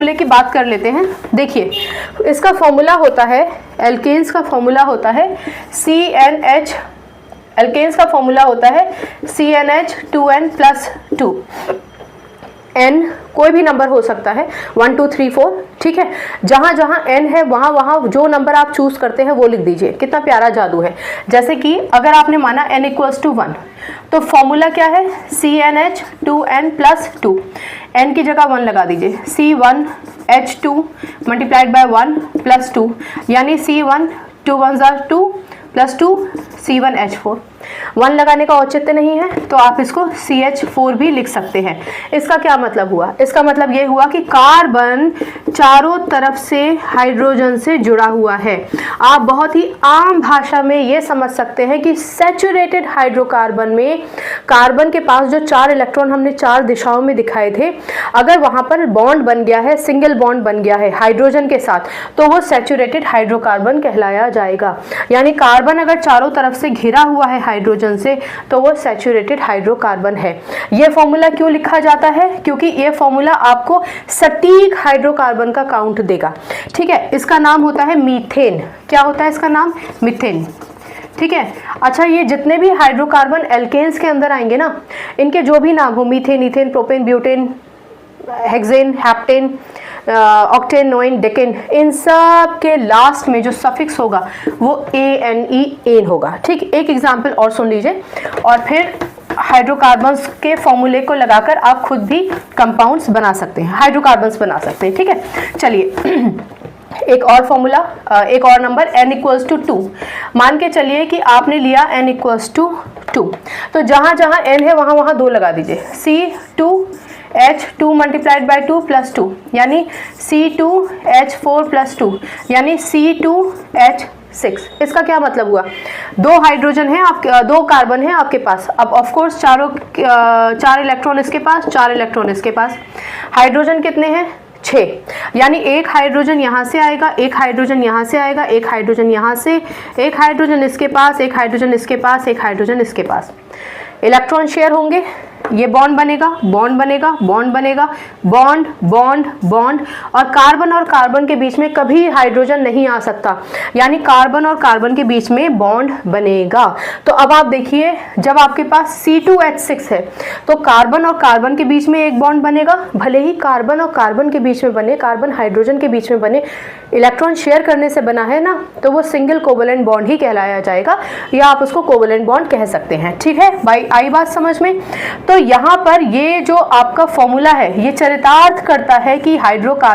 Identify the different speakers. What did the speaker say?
Speaker 1: फॉर्मूले की बात कर लेते हैं। देखिए इसका फॉर्मूला होता है, एल्केन्स का फॉर्मूला होता है CnH, एल्केन्स का फॉर्मूला होता है CnH2n+2। n कोई भी नंबर हो सकता है, 1 2 3 4, ठीक है। जहाँ जहाँ n है वहाँ वहाँ जो नंबर आप चूज करते हैं वो लिख दीजिए। कितना प्यारा जादू है। जैसे कि अगर आपने माना n = 1 तो फॉर्मूला क्या है, CnH2n+2। n की जगह 1 लगा दीजिए, C1H2 मल्टीप्लाइड बाय 1 + 2, यानी C1 2 1 2 + 2 C1H4। 1 लगाने का औचित्य नहीं है तो आप इसको CH4 भी लिख सकते हैं। इसका क्या मतलब हुआ, इसका मतलब ये हुआ कि कार्बन चारों तरफ से हाइड्रोजन से जुड़ा हुआ है। आप बहुत ही आम भाषा में ये समझ सकते हैं कि सैचुरेटेड हाइड्रोकार्बन में कार्बन के पास जो 4 इलेक्ट्रॉन हमने 4 दिशाओं में दिखाए थे, अगर वहां पर बॉन्ड बन गया है, सिंगल बॉन्ड बन गया है हाइड्रोजन के साथ, तो वो सैचुरेटेड हाइड्रोकार्बन कहलाया जाएगा। यानी कार्बन अगर चारों तरफ से घिरा हुआ है हाइड्रोजन से तो वो सैचुरेटेड हाइड्रोकार्बन है। ये फॉर्मूला क्यों लिखा जाता है, क्योंकि ये फॉर्मूला आपको सटीक हाइड्रोकार्बन का काउंट देगा, ठीक है। इसका नाम होता है मीथेन। क्या होता है इसका नाम, मीथेन, ठीक है। अच्छा, ये जितने भी हाइड्रोकार्बन एल्केन्स के अंदर आएंगे ना, इनके जो भी नाम हो, methane, ethane, propane, butane, hexane, heptane, octane, nonane, decane, इन सब के लास्ट में जो सफिक्स होगा वो ANE होगा, ठीक। एक एग्जाम्पल और सुन लीजिए और फिर हाइड्रोकार्बन्स के फॉर्मूले को लगाकर आप खुद भी कंपाउंड्स बना सकते हैं, हाइड्रोकार्बन्स बना सकते हैं, ठीक है। चलिए एक और फॉर्मूला, एक और नंबर, n = 2। मान के चलिए कि आपने लिया n = 2, तो जहाँ जहाँ n है वहाँ वहाँ 2 लगा दीजिए, C2H2 मल्टीप्लाइड बाय 2 + 2, यानी C2H4 + 2, यानी C2H6। इसका क्या मतलब हुआ, 2 हाइड्रोजन है आपके, 2 कार्बन है आपके पास। अब ऑफ कोर्स 4 इलेक्ट्रॉन इसके पास, 4 इलेक्ट्रॉन इसके पास। हाइड्रोजन कितने हैं, 6, यानी एक हाइड्रोजन यहाँ से आएगा, एक हाइड्रोजन यहाँ से आएगा, एक हाइड्रोजन यहाँ से, एक हाइड्रोजन इसके पास, एक हाइड्रोजन इसके पास, एक हाइड्रोजन इसके पास। इलेक्ट्रॉन शेयर होंगे, ये बॉन्ड बनेगा, बॉन्ड बनेगा, बॉन्ड बनेगा, बॉन्ड बॉन्ड बॉन्ड, और कार्बन के बीच में कभी हाइड्रोजन नहीं आ सकता, यानी कार्बन और कार्बन के बीच में बॉन्ड बनेगा। तो अब आप देखिए, जब आपके पास C2H6 है तो कार्बन और कार्बन के बीच में एक बॉन्ड बनेगा, भले ही कार्बन और कार्बन के बीच में बने, कार्बन हाइड्रोजन के बीच में बने, इलेक्ट्रॉन शेयर करने से बना है ना, तो वो सिंगल कोवेलेंट बॉन्ड ही कहलाया जाएगा, या आप उसको कोवेलेंट बॉन्ड कह सकते हैं, ठीक है भाई। आई बात समझ में। तो यहाँ पर ये जो आपका फॉर्मूला है ये चरितार्थ करता है कि हाइड्रोकार्बन